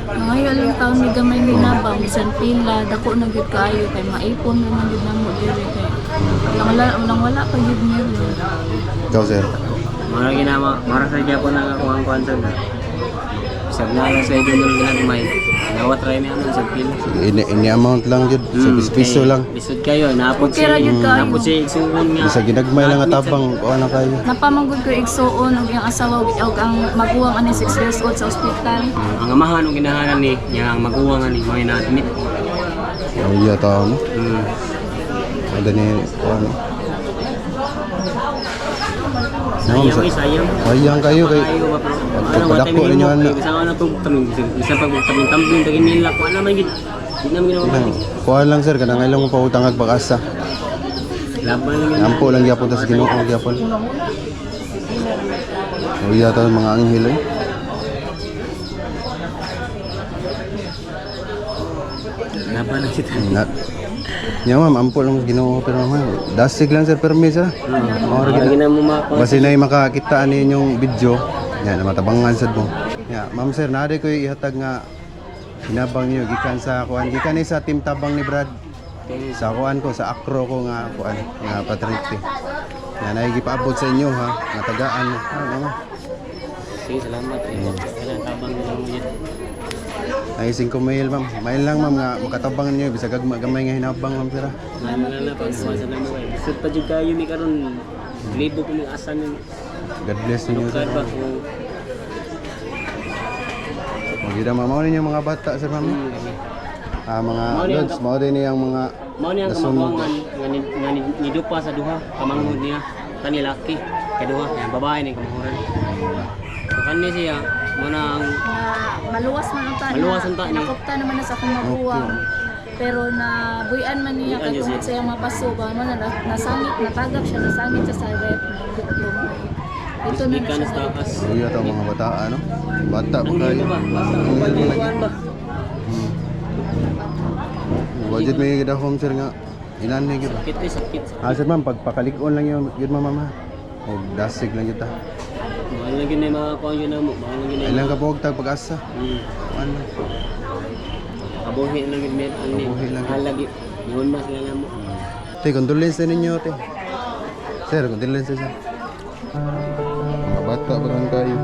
Ngayon lang taon ni gamay linabang, bisan pila, dako na gyud kaayo kay maipon naman gyud namo diri kay. Wala pa gyud niya. Ikaw, sir. Mga ginama, mara sa Japon na ako ang kwansan na. Isang nala sa ito nung ginagmay. Nawat rin naman sa pila. Ini amount lang yun. Sa piso lang. Lisod kayo, napot Okay ra yun kayo. napot si Igsuon nga. Bisa ginagmay lang at abang. O ano kayo. Napamanggod ko igsuon og iyang asawa og ang maguwang ani 6 years old sa ospital. Ang amahan ng ginahanan ni, niya ang maguwang ni, mga na-admit. O iya tao no. Hmm. Ada ni ano. Sayang. Sayang kayo kay pagpadako ninyo ana. Isa ka na itong isa pag-tambling tagin nila. Kung ano man yun. Hindi naman ginawa. Kuha lang sir kanang ilang mo pautang ag pag-asa. Laban lang yun. Ampo lang gyapon ta sa Ginoo gyapon. O iya tao mga anghel eh. Laban lang kita. Nya ma'am, ampo lang Ginoo pero ma'am, dasig lang sir permis ha. Lagi na mo makakuha. Basi na makakita ani inyong video. Yan, matabangan sad mo. Ya, ma'am sir, nade ko ihatag nga hinabang niyo gikan sa kuan, gikan ni sa team tabang ni Brad. Sa kuan ko, sa akro ko nga kuan, nga patrite. Yan ay gipaabot sa inyo ha, matagaan mo. Ma'am. Sige, salamat. Kailan tabang nila mo yun. Ay 5 mail ma'am. Mail lang ma'am nga makatabang niyo bisag gamay nga hinabang ma'am sir. Mga na pagkuha na mo eh. Sud pa jud kayo ni karon. Libo ko ng asa ni. God bless ninyo sir. Kaya ba ko Magida mamaw ninyo mga bata sir ma'am. Mga lods, mao din niyang mga mao ni ang kamabuangan nga nidupa sa duha kamanghod niya kani laki kaduha yang babae ni kamahuran. So kani siya mo na ang Maluwas man ang tanan. Maluwas ang tanan. Nakupta naman na sa akong maguwang. Pero na buyan man niya Buyan katungod siya. sa iyang mapaso ba man nasangit natagak siya nasangit siya sa rep. Ito na ikan siya. sa takas. Uy, ito mga bata, ano? Bata pa Ang kayo. dito ba? Basta pagkuhan ba? Budget may kita home sir nga. Inan may kita. Sakit eh, sakit. Sir ma'am, pagpakalikon lang yun mama. O dasig lang kita. Mahal lang yun na yung mga kuhan yun na mo. Mahal lang yun na Ilang ka po tag pag-asa. Ano? Kabuhi lang yun. Kabuhi lang. Mahal lagi. Yun mas lang mo. Te, condolence na ninyo, te. Sir, condolence sir. Mga bata pa lang kayo.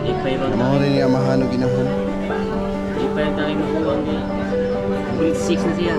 Ipay bang Mga rin yung amahan o ginahon. Ipay tayo makuha niya. Grade 6 na siya.